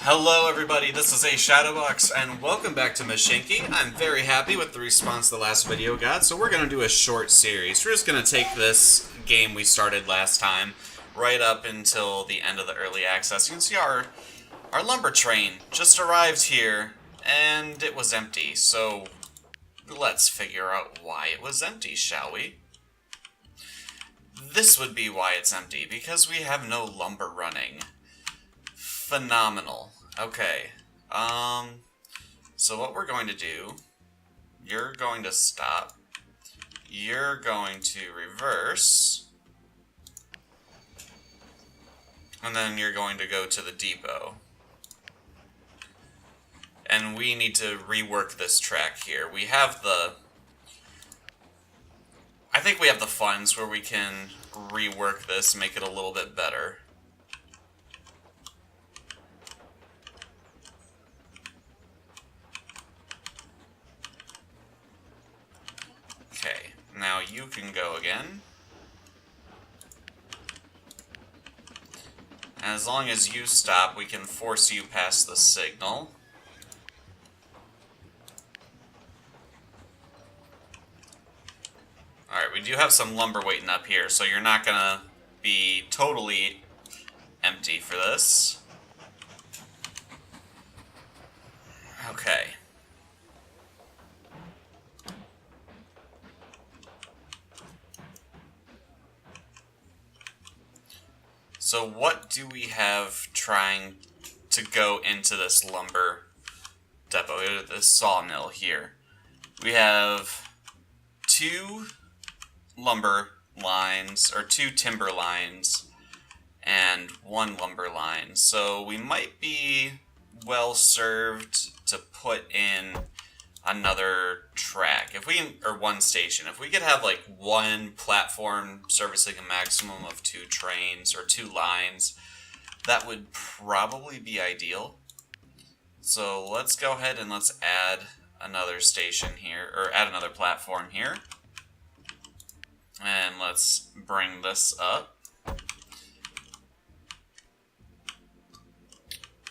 Hello everybody, this is A Shadowbox, and welcome back to Mashinky. I'm very happy with the response the last video got, so we're going to do a short series. We're just going to take this game we started last time right up until the end of the early access. You can see our lumber train just arrived here, and it was empty, so let's figure out why it was empty, shall we? This would be why it's empty, because we have no lumber running. Phenomenal. Okay, so what we're going to do, you're going to stop, you're going to reverse, and then you're going to go to the depot. And we need to rework this track here. We have I think we have the funds where we can rework this, make it a little bit better. Okay, now you can go again. And as long as you stop, we can force you past the signal. Alright, we do have some lumber waiting up here, so you're not gonna be totally empty for this. Okay. So what do we have trying to go into this lumber depot, this sawmill here? We have two lumber lines, or two timber lines, and one lumber line. So we might be well served to put in another track. Or one station. If we could have like one platform servicing a maximum of two trains or two lines, that would probably be ideal. So let's go ahead and let's add another station here, or add another platform here. And let's bring this up.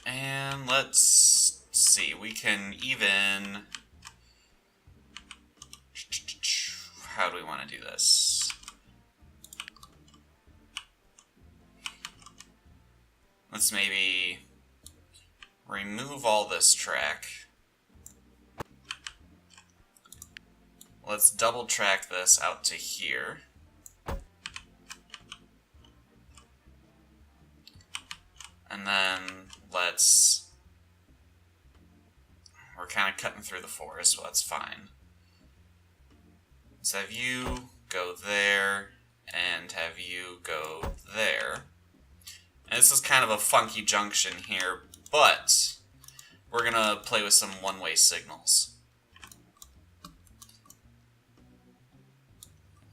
And let's see, we can even... How do we want to do this? Let's maybe remove all this track. Let's double track this out to here. And then we're kind of cutting through the forest, so that's fine. Let's have you go there, and have you go there. And this is kind of a funky junction here, but we're going to play with some one-way signals.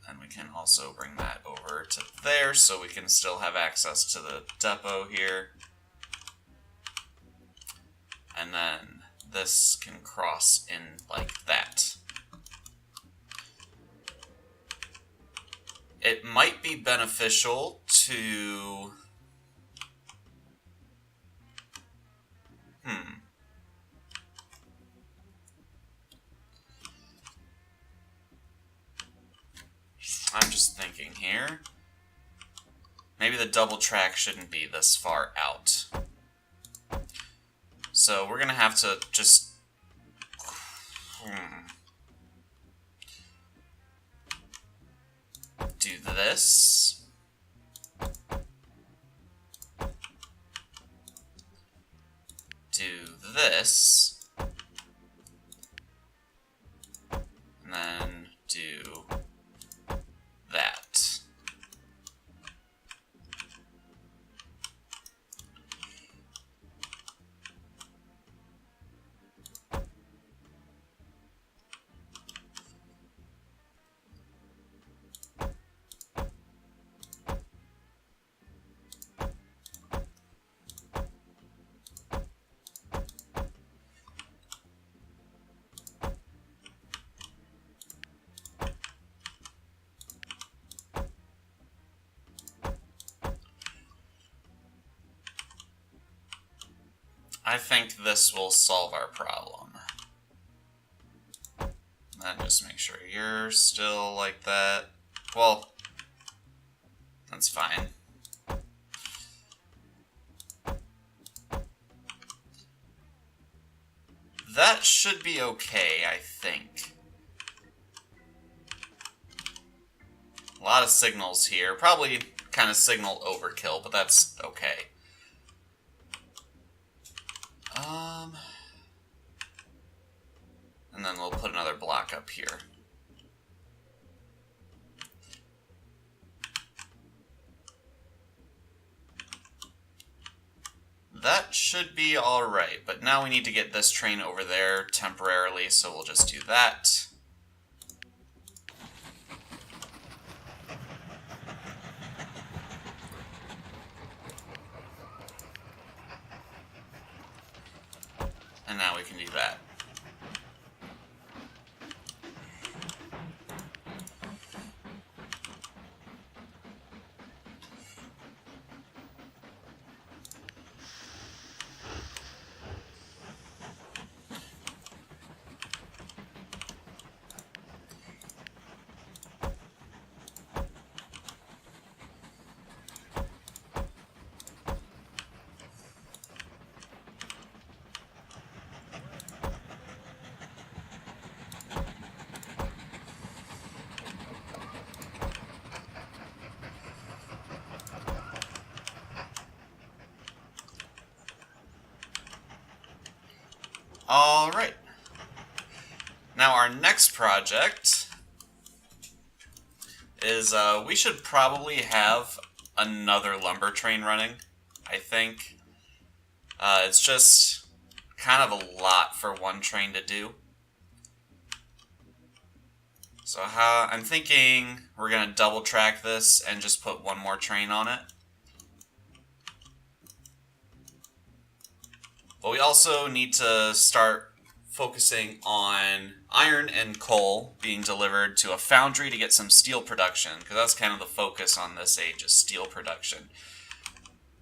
And we can also bring that over to there, so we can still have access to the depot here. And then this can cross in like that. It might be beneficial to... I'm just thinking here. Maybe the double track shouldn't be this far out. So we're gonna have to just... do this. Do this. And then do that. I think this will solve our problem. And just make sure you're still like that. Well, that's fine. That should be okay, I think. A lot of signals here. Probably kind of signal overkill, but that's okay. And then we'll put another block up here. That should be alright, but now we need to get this train over there temporarily, so we'll just do that. And now we can do that. Alright. Now our next project is we should probably have another lumber train running, I think. It's just kind of a lot for one train to do. So I'm thinking we're going to double track this and just put one more train on it. But we also need to start focusing on iron and coal being delivered to a foundry to get some steel production, because that's kind of the focus on this age, is steel production.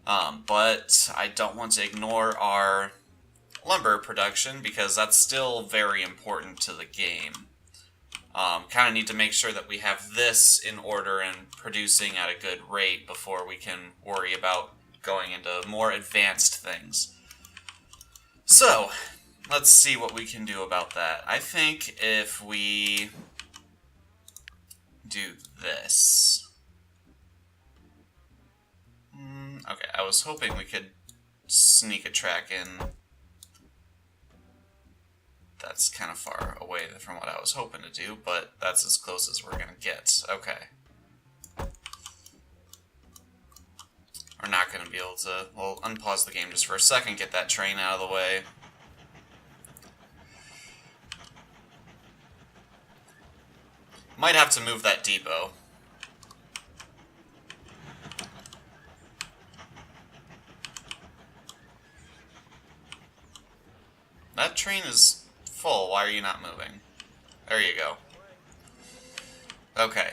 But I don't want to ignore our lumber production, because that's still very important to the game. Kind of need to make sure that we have this in order and producing at a good rate before we can worry about going into more advanced things. So, let's see what we can do about that. I think if we do this... Okay, I was hoping we could sneak a track in. That's kind of far away from what I was hoping to do, but that's as close as we're going to get. Okay. We're not going to be able to... We'll unpause the game just for a second, get that train out of the way. Might have to move that depot. That train is full. Why are you not moving? There you go. Okay.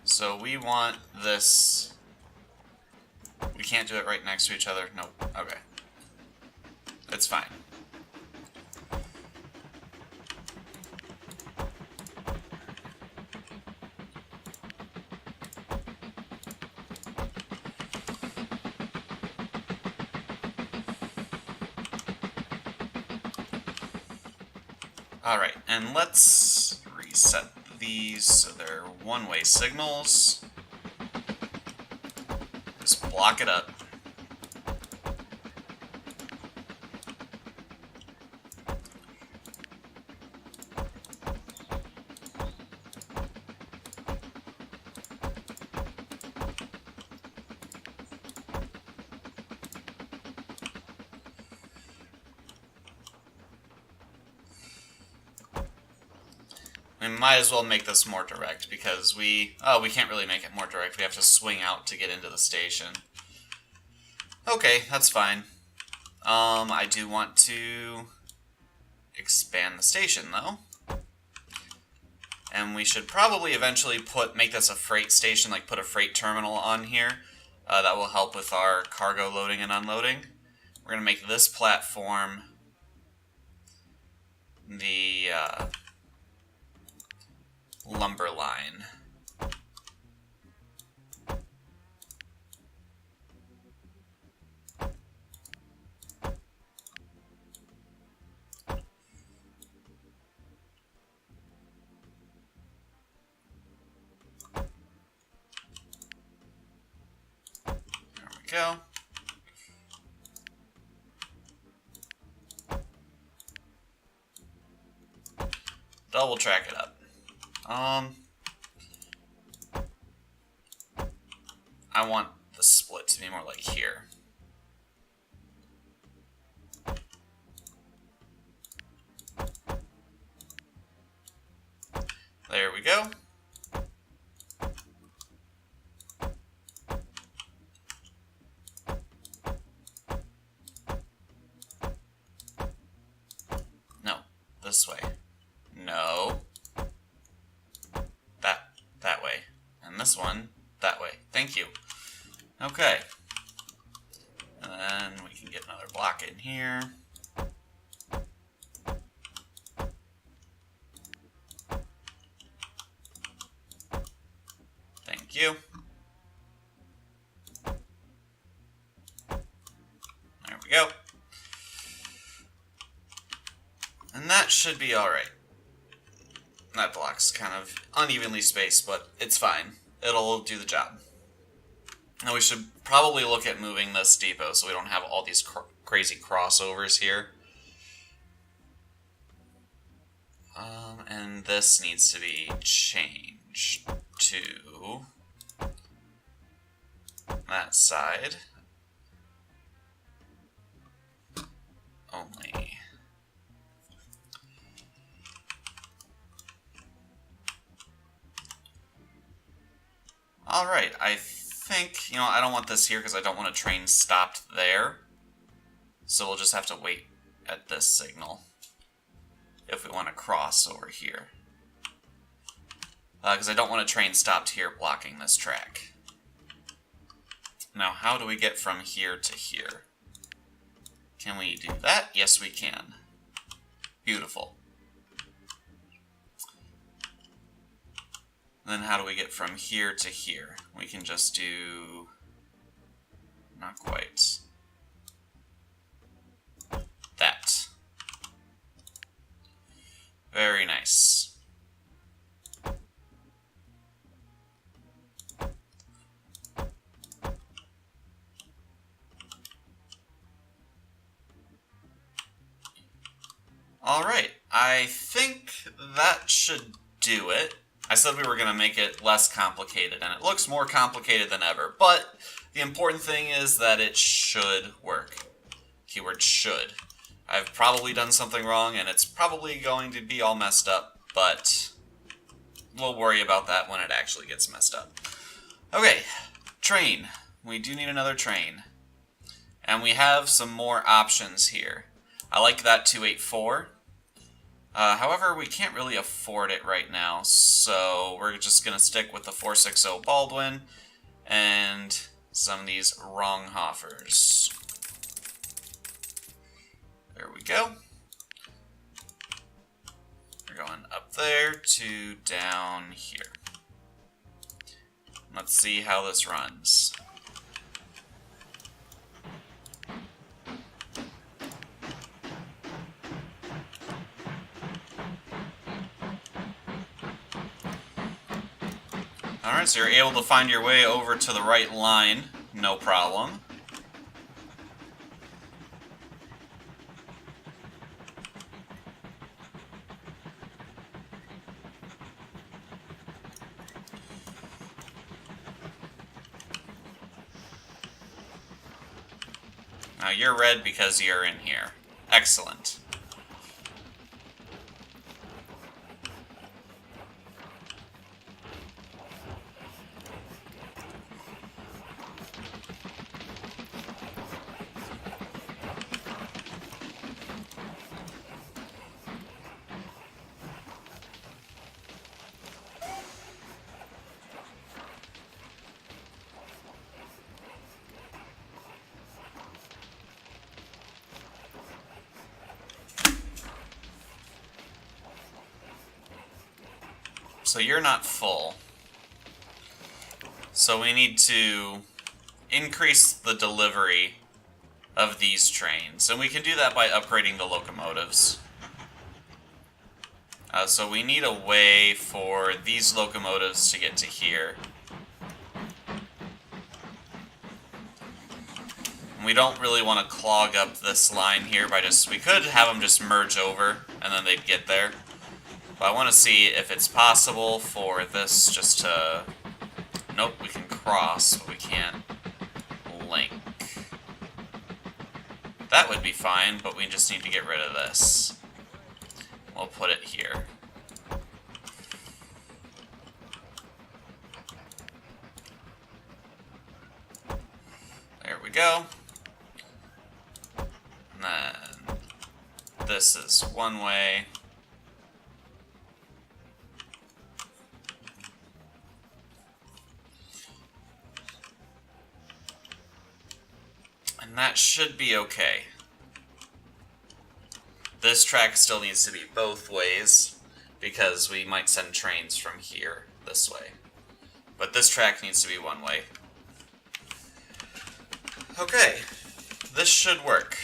So we want this... We can't do it right next to each other? Nope. Okay. It's fine. Alright, and let's reset these so they're one-way signals. Just block it up. We might as well make this more direct, because we can't really make it more direct. We have to swing out to get into the station. Okay, that's fine. I do want to expand the station, though. And we should probably eventually make this a freight station, like put a freight terminal on here. That will help with our cargo loading and unloading. we're going to make this platform the lumber line. There we go. Double track it up. I want the split to be more like here. There we go. No, this way. No. That way. And this one, that way. Thank you. Okay. And then we can get another block in here. Thank you. There we go. And that should be alright. That block's kind of unevenly spaced, but it's fine. It'll do the job. Now we should probably look at moving this depot so we don't have all these crazy crossovers here. And this needs to be changed to that side only. Alright, I think, I don't want this here because I don't want a train stopped there. So we'll just have to wait at this signal if we want to cross over here. Because I don't want a train stopped here blocking this track. Now, how do we get from here to here? Can we do that? Yes, we can. Beautiful. Then how do we get from here to here? We can just do... not quite. That. Very nice. Alright, I think that should do it. I said we were going to make it less complicated, and it looks more complicated than ever, but the important thing is that it should work. Keyword should. I've probably done something wrong, and it's probably going to be all messed up, but we'll worry about that when it actually gets messed up. Okay, train. We do need another train. And we have some more options here. I like that 284. However, we can't really afford it right now, so we're just going to stick with the 460 Baldwin and some of these Wronghoffers. There we go. We're going up there to down here. Let's see how this runs. Alright, so you're able to find your way over to the right line, no problem. Now you're red because you're in here. Excellent. So you're not full. So we need to increase the delivery of these trains. And we can do that by upgrading the locomotives. So we need a way for these locomotives to get to here. We don't really want to clog up this line here by just... We could have them just merge over, and then they'd get there. But I want to see if it's possible for this just to... Nope, we can cross, but we can't link. That would be fine, but we just need to get rid of this. We'll put it here. There we go. And then this is one way. And that should be okay. This track still needs to be both ways, because we might send trains from here this way. But this track needs to be one way. Okay, this should work.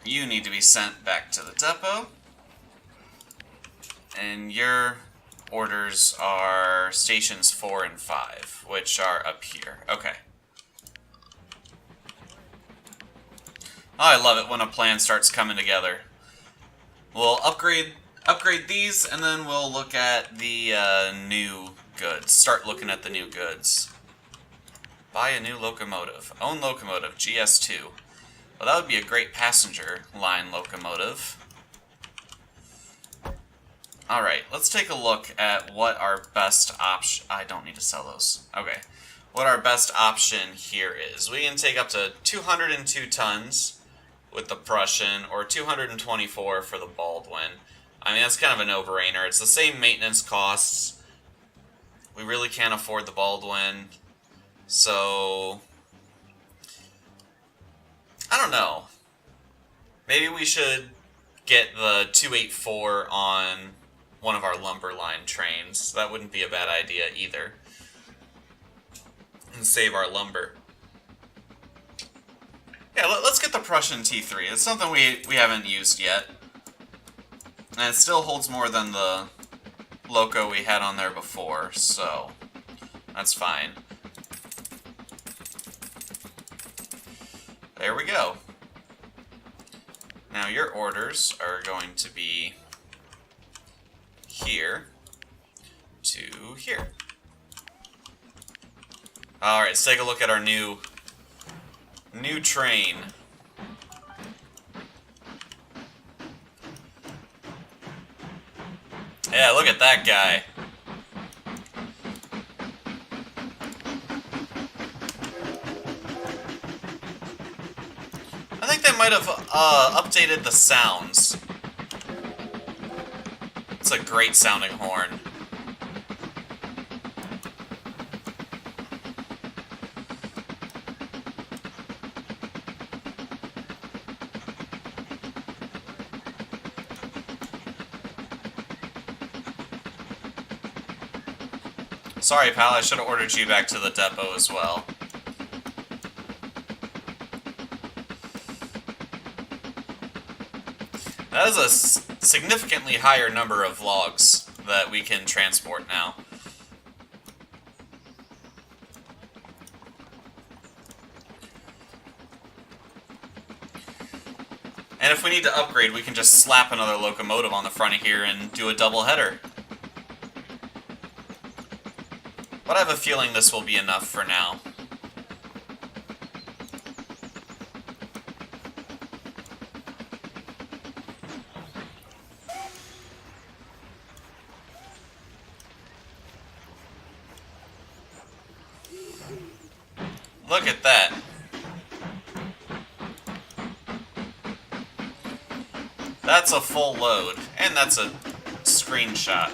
You need to be sent back to the depot. And your orders are stations 4 and 5, which are up here. Okay. Oh, I love it when a plan starts coming together. We'll upgrade these, and then we'll look at the new goods. Start looking at the new goods. Buy a new locomotive. Own locomotive, GS2. Well, that would be a great passenger line locomotive. Alright, let's take a look at what our best option... I don't need to sell those. Okay. What our best option here is. We can take up to 202 tons with the Prussian, or 224 for the Baldwin. I mean, that's kind of a no-brainer. It's the same maintenance costs. We really can't afford the Baldwin. So... I don't know. Maybe we should get the 284 on one of our lumber line trains. That wouldn't be a bad idea either. And save our lumber. Yeah, let's get the Prussian T3. It's something we haven't used yet. And it still holds more than the loco we had on there before, so that's fine. There we go. Now your orders are going to be here to here. Alright, let's take a look at our new train. Yeah, look at that guy. I think they might have updated the sounds. It's a great sounding horn. Sorry, pal, I should have ordered you back to the depot as well. That is a significantly higher number of logs that we can transport now. And if we need to upgrade, we can just slap another locomotive on the front of here and do a double header. But I have a feeling this will be enough for now. Look at that. That's a full load, and that's a screenshot.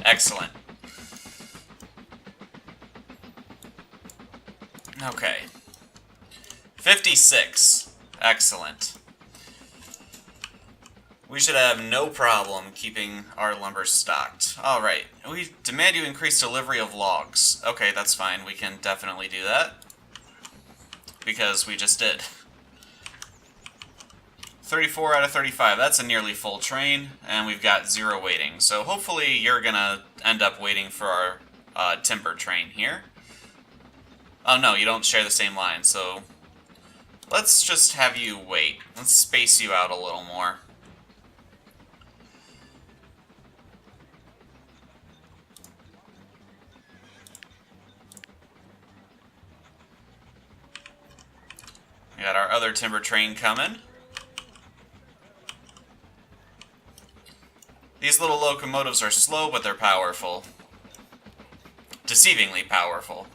Excellent. Okay. 56. Excellent. We should have no problem keeping our lumber stocked. Alright. We demand you increase delivery of logs. Okay, that's fine. We can definitely do that. Because we just did. 34 out of 35. That's a nearly full train, and we've got 0 waiting. So hopefully you're gonna end up waiting for our timber train here. Oh no, you don't share the same line, so let's just have you wait. Let's space you out a little more. We got our other timber train coming. These little locomotives are slow, but they're powerful. Deceivingly powerful.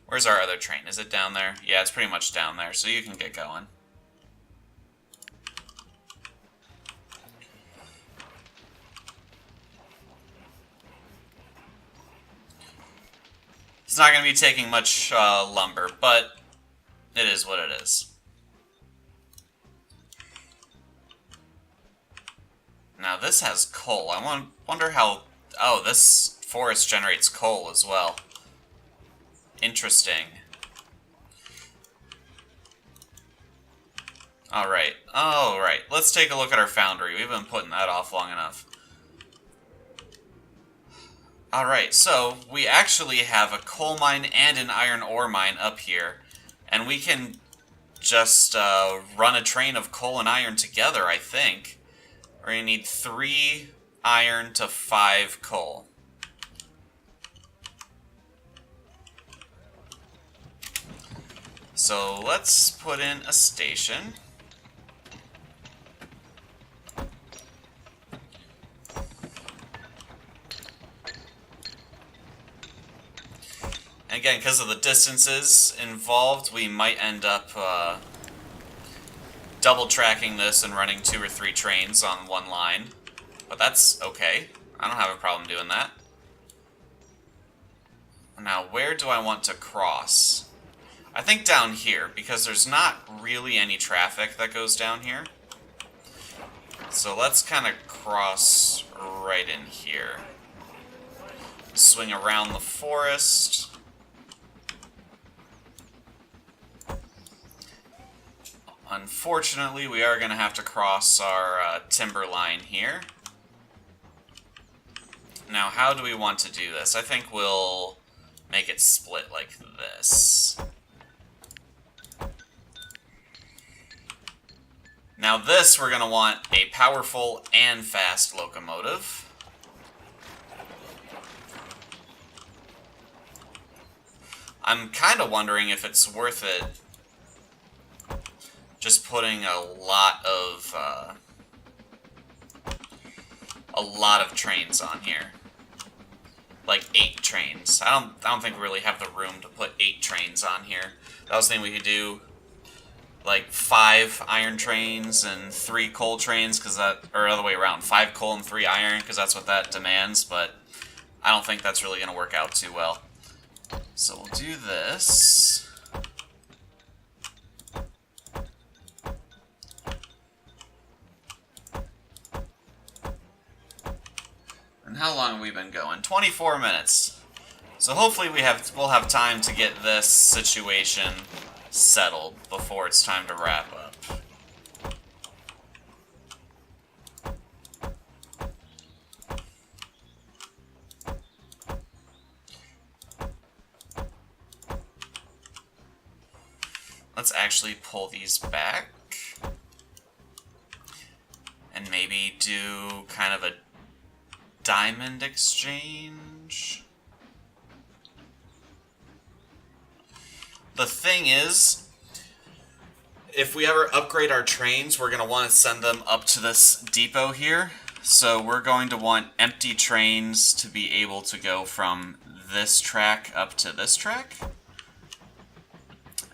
Where's our other train? Is it down there? Yeah, it's pretty much down there, so you can get going. It's not going to be taking much lumber, but it is what it is. Now this has coal. I wonder how... Oh, this forest generates coal as well. Interesting. Alright. Let's take a look at our foundry. We've been putting that off long enough. Alright, so we actually have a coal mine and an iron ore mine up here. And we can just run a train of coal and iron together, I think. We're going to need 3 iron to 5 coal. So let's put in a station. And again, because of the distances involved, we might end up double tracking this and running 2 or 3 trains on one line. But that's okay. I don't have a problem doing that. Now, where do I want to cross? I think down here, because there's not really any traffic that goes down here. So let's kind of cross right in here. Swing around the forest. Unfortunately, we are going to have to cross our timber line here. Now, how do we want to do this? I think we'll make it split like this. Now this, we're going to want a powerful and fast locomotive. I'm kind of wondering if it's worth it just putting a lot of trains on here. Like 8 trains. I don't think we really have the room to put 8 trains on here. I was thinking we could do like 5 iron trains and 3 coal trains, cause that, or other way around, 5 coal and 3 iron, because that's what that demands, but I don't think that's really going to work out too well. So we'll do this. And how long have we been going? 24 minutes. So hopefully we'll have time to get this situation settled before it's time to wrap up. Let's actually pull these back and maybe do kind of a diamond exchange. The thing is, if we ever upgrade our trains, we're going to want to send them up to this depot here. So we're going to want empty trains to be able to go from this track up to this track.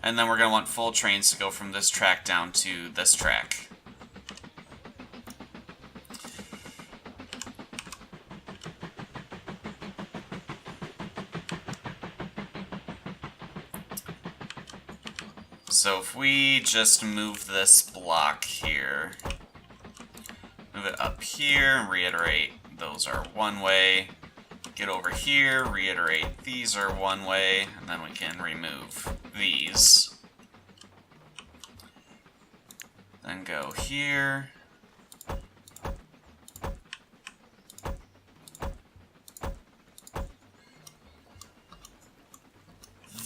And then we're going to want full trains to go from this track down to this track. So if we just move this block here, move it up here, and reiterate those are one way, get over here, reiterate these are one way, and then we can remove these. Then go here.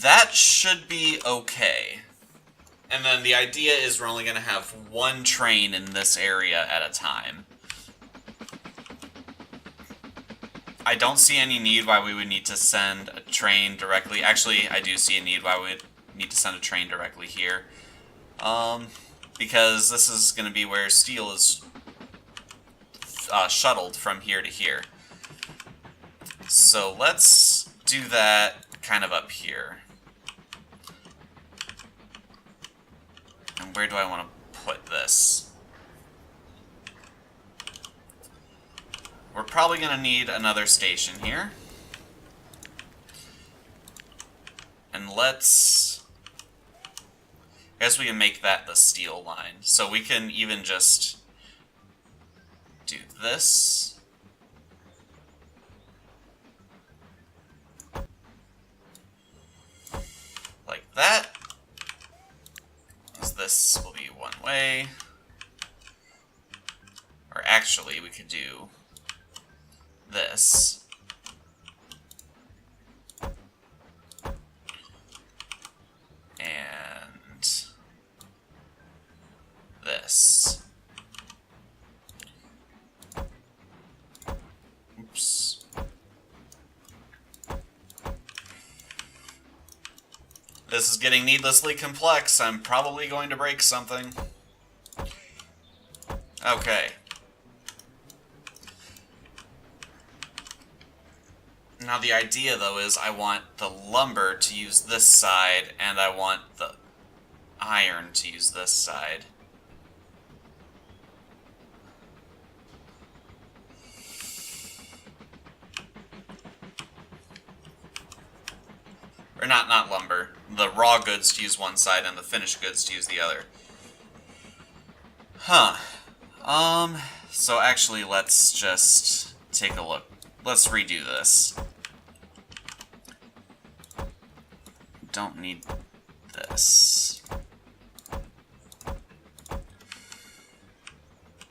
That should be okay. And then the idea is we're only going to have one train in this area at a time. I don't see any need why we would need to send a train directly. Actually, I do see a need why we would need to send a train directly here. Because this is going to be where steel is shuttled from here to here. So let's do that kind of up here. And where do I want to put this? We're probably going to need another station here. And let's... I guess we can make that the steel line. So we can even just do this. Like that. This will be one way. Or actually, we could do this. And this. Oops. This is getting needlessly complex. I'm probably going to break something. Okay. Now the idea, though, is I want the lumber to use this side, and I want the iron to use this side. Or not lumber. The raw goods to use one side and the finished goods to use the other. Huh. So actually, let's just take a look. Let's redo this. Don't need this.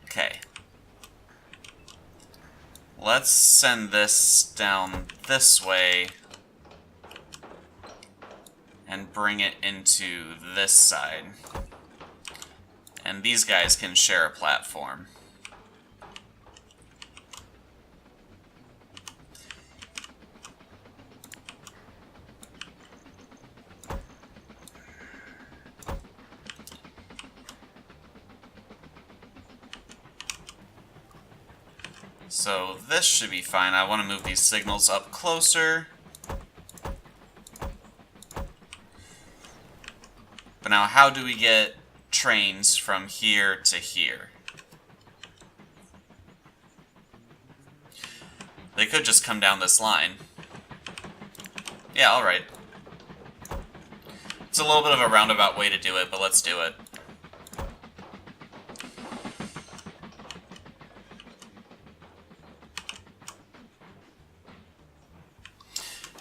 Okay. Let's send this down this way and bring it into this side. And these guys can share a platform. So this should be fine. I want to move these signals up closer. But now how do we get trains from here to here? They could just come down this line. Yeah, alright. It's a little bit of a roundabout way to do it, but let's do it.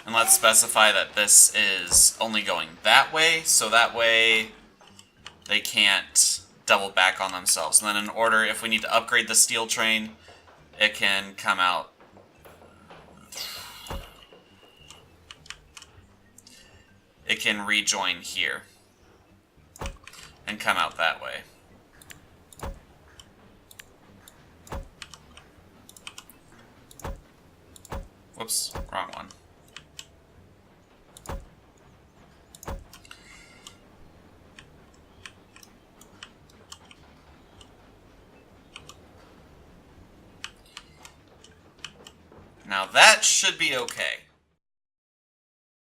And let's specify that this is only going that way, so that way they can't double back on themselves. And then in order, if we need to upgrade the steel train, it can come out. It can rejoin here and come out that way. Whoops, wrong one. Now that should be okay.